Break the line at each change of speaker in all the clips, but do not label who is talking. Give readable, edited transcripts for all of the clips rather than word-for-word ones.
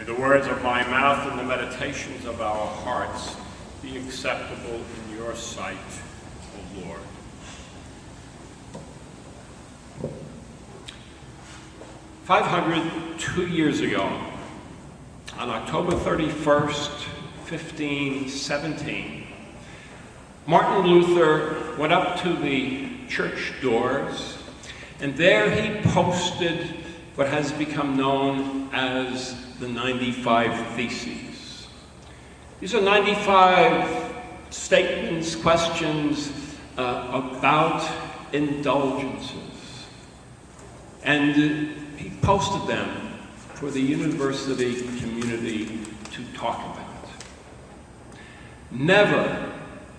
the words of my mouth and the meditations of our hearts be acceptable in your sight, O Lord. "502 years ago, on October 31st, 1517, Martin Luther went up to the church doors, and there he posted what has become known as the 95 Theses. These are 95 statements, questions about indulgences. And he posted them for the university community to talk about. Never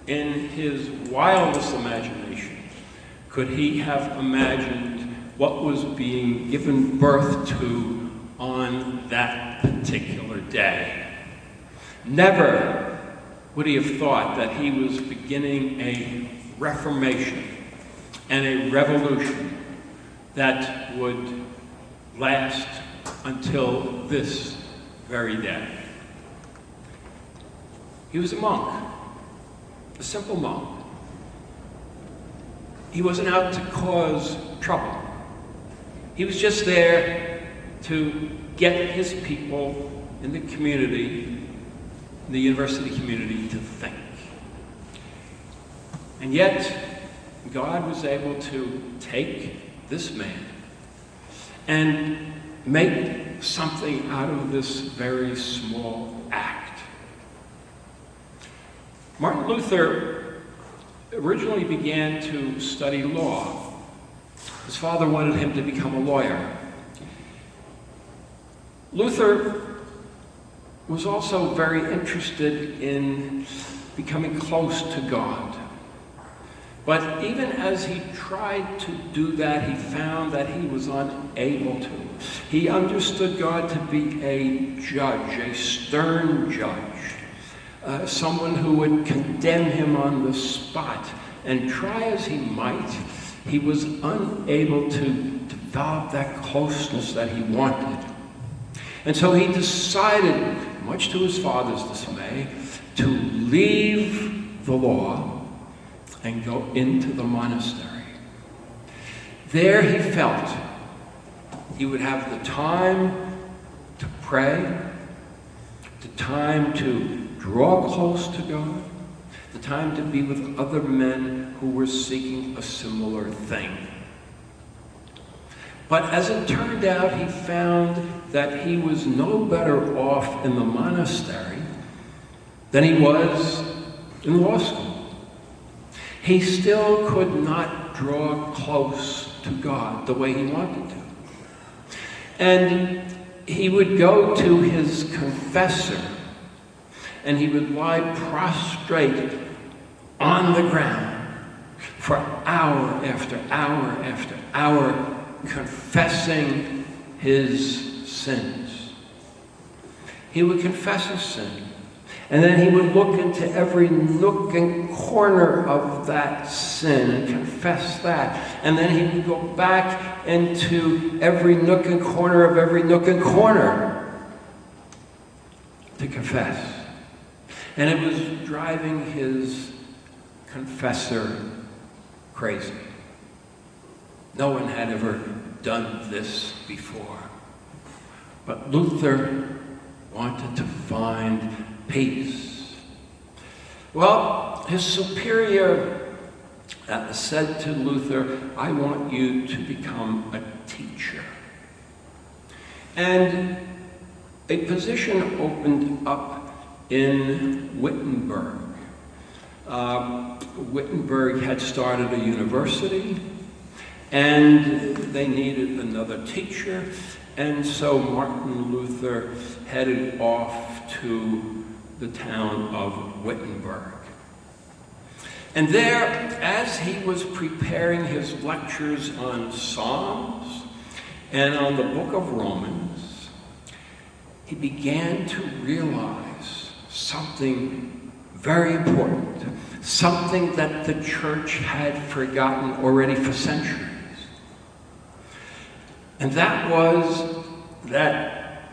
in his wildest imagination could he have imagined what was being given birth to on that particular day. Never would he have thought that he was beginning a reformation and a revolution that would last until this very day. He was a monk, a simple monk. He wasn't out to cause trouble. He was just there to get his people in the community, in the university community, to think. And yet, God was able to take this man and make something out of this very small act. Martin Luther originally began to study law. His father wanted him to become a lawyer. Luther was also very interested in becoming close to God. But even as he tried to do that, he found that he was unable to. He understood God to be a judge, a stern judge, someone who would condemn him on the spot. And try as he might, he was unable to develop that closeness that he wanted. And so he decided, much to his father's dismay, to leave the law and go into the monastery. There he felt he would have the time to pray, the time to draw close to God, the time to be with other men who were seeking a similar thing. But as it turned out, he found that he was no better off in the monastery than he was in law school. He still could not draw close to God the way he wanted to. And he would go to his confessor, and he would lie prostrate on the ground for hour after hour after hour, confessing his sins. He would confess his sin, and then he would look into every nook and corner of that sin and confess that. And then he would go back into every nook and corner of every nook and corner to confess. And it was driving his confessor crazy. No one had ever done this before. But Luther wanted to find peace. Well, his superior said to Luther, "I want you to become a teacher." And a position opened up in Wittenberg. Wittenberg had started a university, and they needed another teacher, and so Martin Luther headed off to the town of Wittenberg. And there, as he was preparing his lectures on Psalms and on the book of Romans, he began to realize something very important, something that the church had forgotten already for centuries. And that was that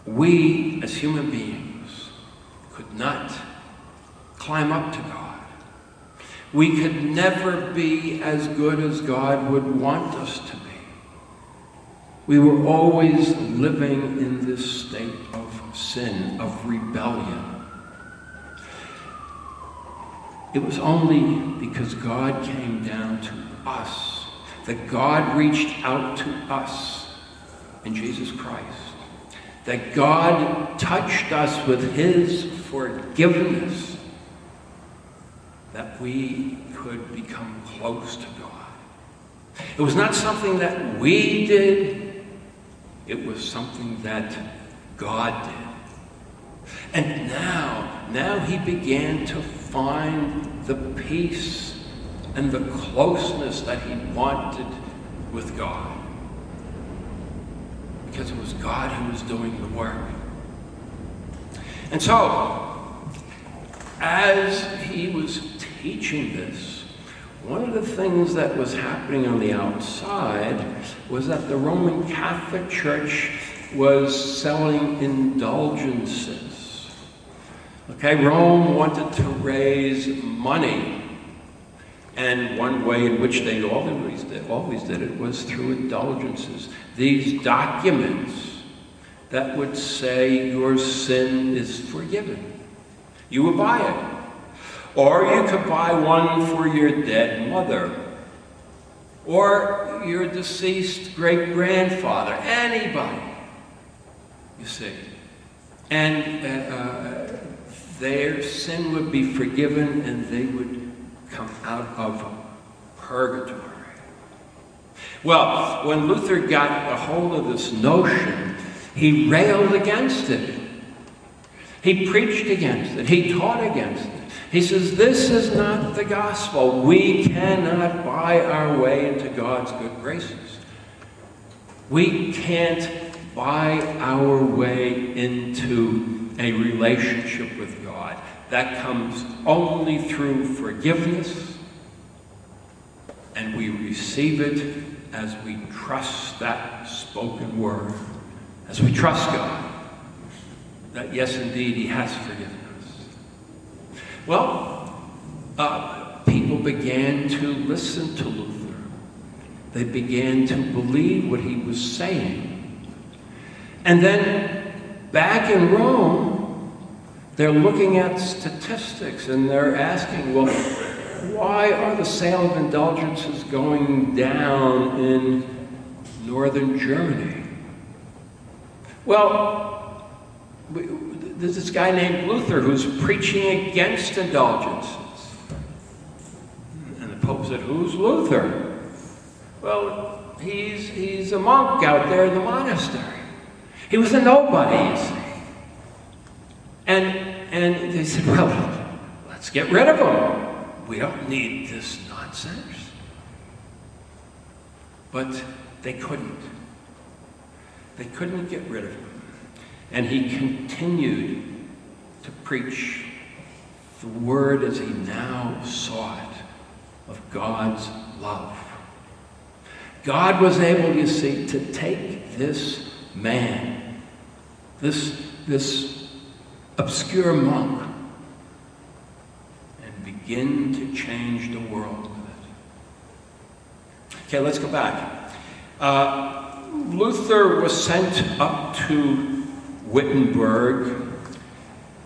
we as human beings could not climb up to God. We could never be as good as God would want us to be. We were always living in this state of sin, of rebellion. It was only because God came down to us, that God reached out to us in Jesus Christ, that God touched us with his forgiveness, that we could become close to God. It was not something that we did, it was something that God did. And now he began to find the peace and the closeness that he wanted with God. Because it was God who was doing the work. And so, as he was teaching this, one of the things that was happening on the outside was that the Roman Catholic Church was selling indulgences. Okay, Rome wanted to raise money, and one way in which they always did it was through indulgences. These documents that would say your sin is forgiven. You would buy it. Or you could buy one for your dead mother, or your deceased great-grandfather, anybody, you see. And their sin would be forgiven and they would come out of purgatory. Well, when Luther got a hold of this notion, he railed against it. He preached against it. He taught against it. He says, this is not the gospel. We cannot buy our way into God's good graces. We can't buy our way into a relationship with God. That comes only through forgiveness, and we receive it as we trust that spoken word, as we trust God, that yes, indeed, he has forgiven us. Well, people began to listen to Luther. They began to believe what he was saying. And then, back in Rome, they're looking at statistics and they're asking, well, why are the sale of indulgences going down in northern Germany? Well, there's this guy named Luther who's preaching against indulgences. And the Pope said, who's Luther? Well, he's a monk out there in the monastery. He was a nobody, you see. And they said, well, let's get rid of him. We don't need this nonsense. But they couldn't. They couldn't get rid of him. And he continued to preach the word as he now saw it of God's love. God was able, you see, to take this man, this obscure monk, and begin to change the world with it. Okay, let's go back. Luther was sent up to Wittenberg,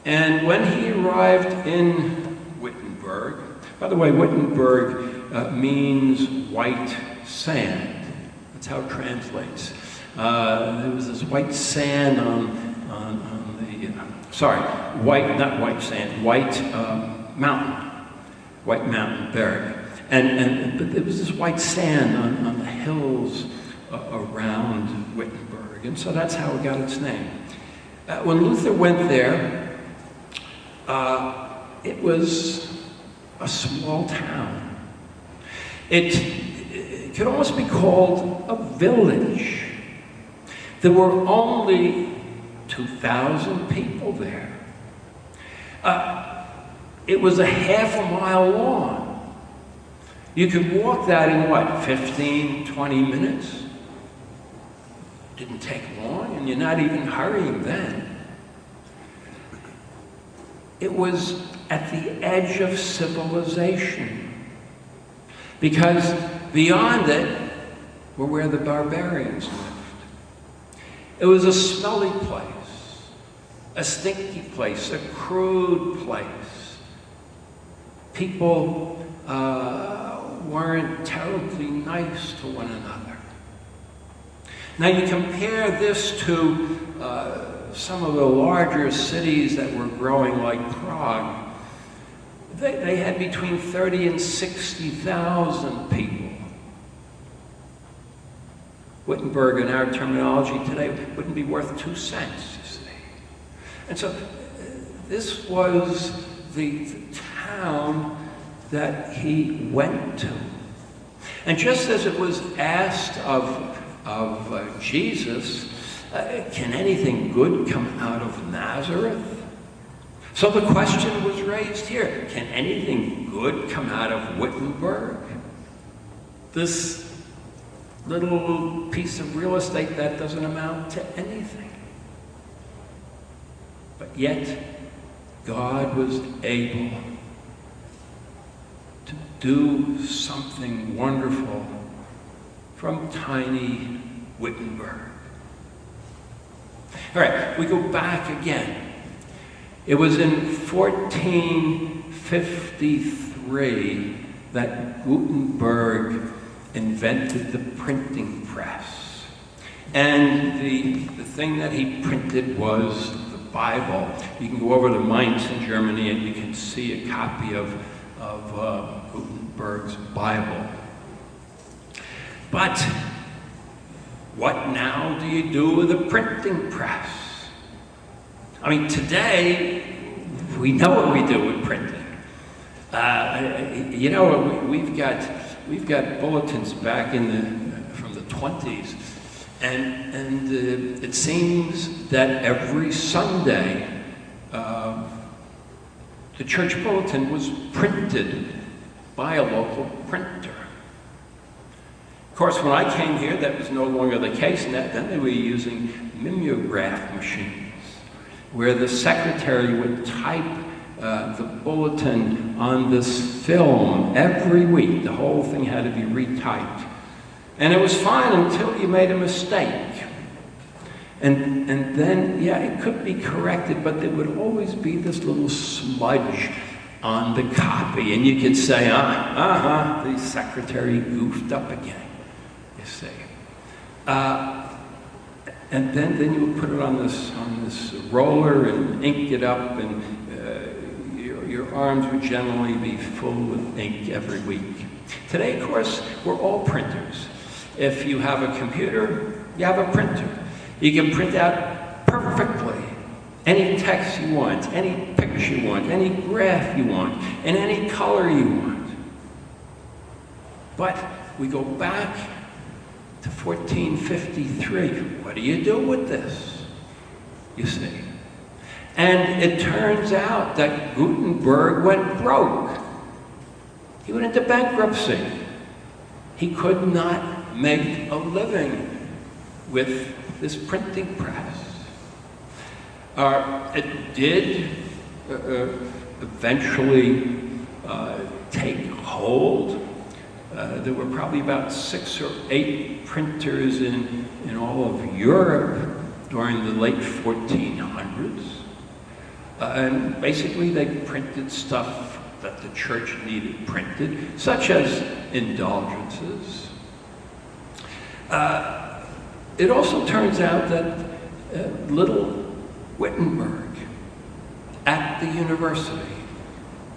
and when he arrived in Wittenberg, by the way, Wittenberg means white sand. That's how it translates. There was this white sand white mountain, Berg. But there was this white sand on the hills around Wittenberg, and so that's how it got its name. When Luther went there, it was a small town. It could almost be called a village. There were only 2,000 people there. It was a half a mile long. You could walk that in what, 15, 20 minutes? Didn't take long, and you're not even hurrying then. It was at the edge of civilization, because beyond it were where the barbarians lived. It was a smelly place, a stinky place, a crude place. People weren't terribly nice to one another. Now you compare this to some of the larger cities that were growing, like Prague. They had between 30 and 60,000 people. Wittenberg, in our terminology today, wouldn't be worth 2 cents, you see. And so this was the town that he went to. And just as it was asked of Jesus, can anything good come out of Nazareth? So the question was raised here, can anything good come out of Wittenberg? This little piece of real estate that doesn't amount to anything. But yet, God was able to do something wonderful from tiny Wittenberg. All right, we go back again. It was in 1453 that Gutenberg invented the printing press. And the thing that he printed was the Bible. You can go over to Mainz in Germany and you can see a copy of Gutenberg's Bible. But what now do you do with a printing press? I mean, today, we know what we do with printing. You know, we've got bulletins back from the 20s, and it seems that every Sunday, the church bulletin was printed by a local printer. Of course, when I came here, that was no longer the case, and then they were using mimeograph machines, where the secretary would type the bulletin on this film every week. The whole thing had to be retyped. And it was fine until you made a mistake. And then, yeah, it could be corrected, but there would always be this little smudge on the copy. And you could say, the secretary goofed up again, you see. And then you would put it on this roller and ink it up, and your arms would generally be full with ink every week. Today, of course, we're all printers. If you have a computer, you have a printer. You can print out perfectly any text you want, any picture you want, any graph you want, in any color you want. But we go back to 1453. What do you do with this? You see. And it turns out that Gutenberg went broke. He went into bankruptcy. He could not make a living with this printing press. It did eventually take hold. There were probably about 6 or 8 printers in all of Europe during the late 1400s. And basically they printed stuff that the church needed printed, such as indulgences. It also turns out that little Wittenberg at the university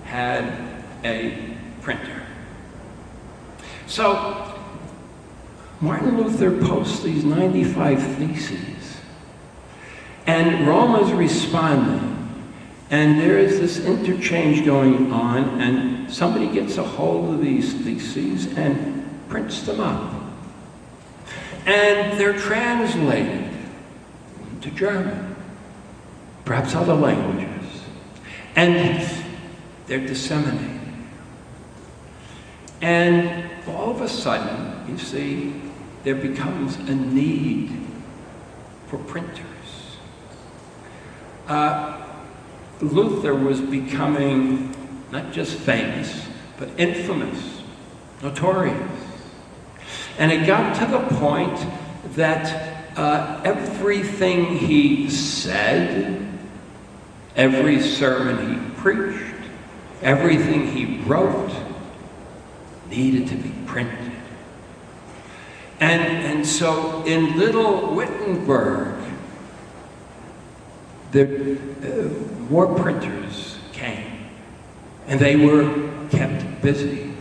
had a printer. So Martin Luther posts these 95 theses, and Rome is responding. And there is this interchange going on, and somebody gets a hold of these theses and prints them up. And they're translated to German, perhaps other languages, and they're disseminated. And all of a sudden, you see, there becomes a need for printers. Luther was becoming not just famous, but infamous, notorious. And it got to the point that everything he said, every sermon he preached, everything he wrote needed to be printed. And so in little Wittenberg, more printers came, and they were kept busy.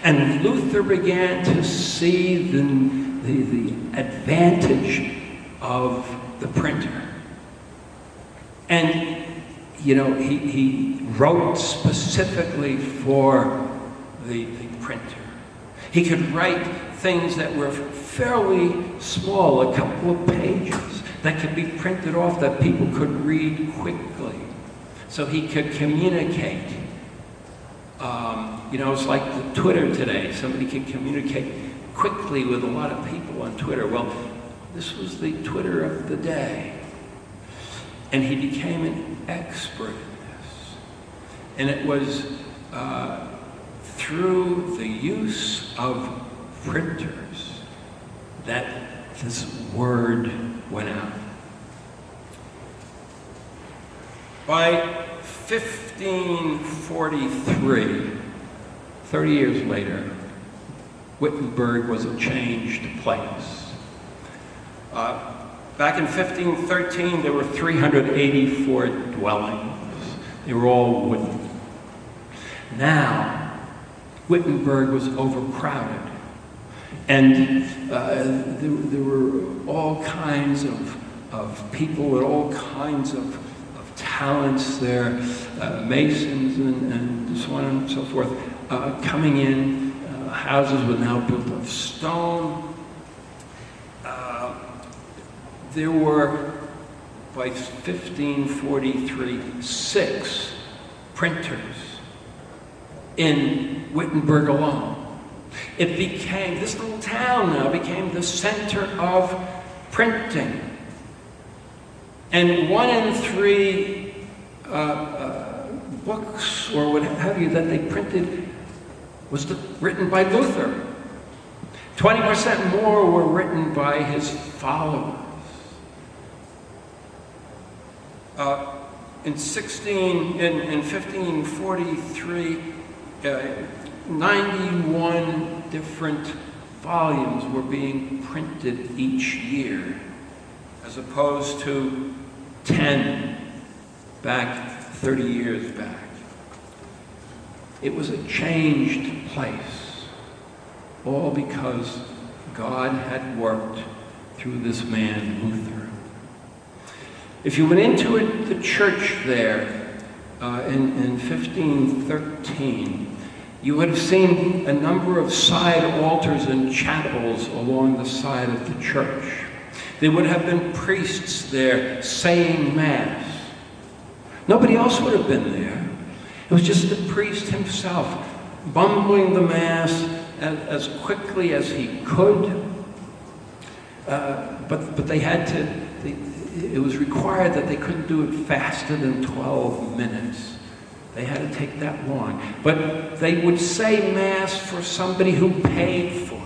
And Luther began to see the advantage of the printer. And, you know, he wrote specifically for the printer. He could write things that were fairly small, a couple of pages, that could be printed off that people could read quickly. So he could communicate. You know, it's like the Twitter today. Somebody can communicate quickly with a lot of people on Twitter. Well, this was the Twitter of the day. And he became an expert in this. And it was through the use of printers that this word went out. By 1543, 30 years later, Wittenberg was a changed place. Back in 1513, there were 384 dwellings. They were all wooden. Now, Wittenberg was overcrowded. And there were all kinds of people with all kinds of talents there, masons and so on and so forth, coming in. Houses were now built of stone. There were, by 1543, 6 printers in Wittenberg alone. It became, this little town now became the center of printing. And 1 in 3 books, or what have you, that they printed was written by Luther. 20% more were written by his followers. In 1543, 91 different volumes were being printed each year, as opposed to 10 back 30 years back. It was a changed place, all because God had worked through this man, Luther. If you went into the church there in 1513, you would have seen a number of side altars and chapels along the side of the church. There would have been priests there saying Mass. Nobody else would have been there. It was just the priest himself, mumbling the Mass as quickly as he could. But they had to, it was required that they couldn't do it faster than 12 minutes. They had to take that long. But they would say Mass for somebody who paid for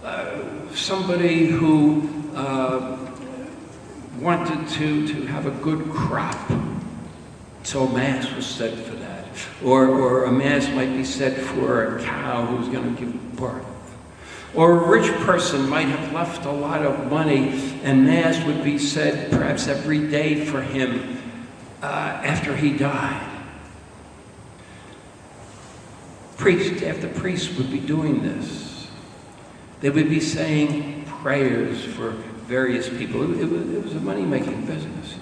it. Somebody who wanted to have a good crop. So Mass was said for that. Or a Mass might be said for a cow who's going to give birth. Or a rich person might have left a lot of money, and Mass would be said perhaps every day for him after he died. Priest after priest would be doing this. They would be saying prayers for various people. It was a money-making business.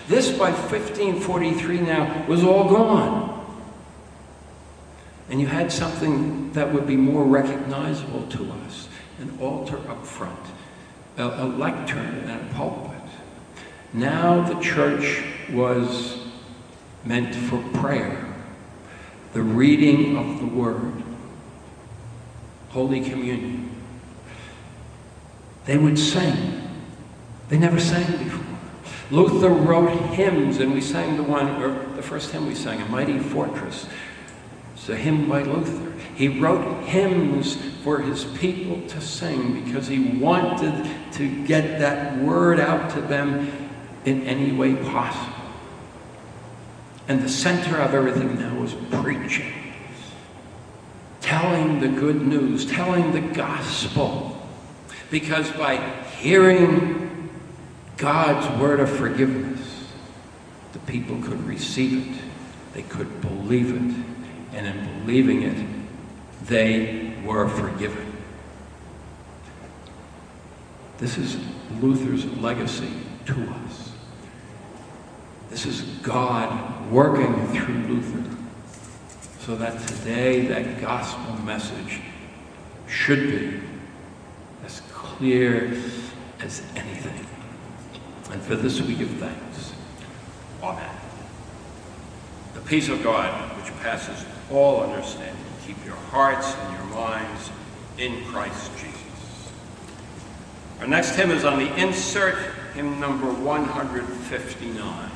This, by 1543 now, was all gone. And you had something that would be more recognizable to us, an altar up front, a lectern and a pulpit. Now the church was meant for prayer, the reading of the Word, Holy Communion. They would sing. They never sang before. Luther wrote hymns, and we sang the first hymn we sang, A Mighty Fortress. It's a hymn by Luther. He wrote hymns for his people to sing because he wanted to get that word out to them in any way possible. And the center of everything now is preaching. Telling the good news, telling the gospel. Because by hearing God's word of forgiveness, the people could receive it. They could believe it. And in believing it, they were forgiven. This is Luther's legacy to us. This is God working through Luther so that today that gospel message should be as clear as anything. And for this we give thanks. Amen. The peace of God, which passes all understanding, keep your hearts and your minds in Christ Jesus. Our next hymn is on the insert, hymn number 159.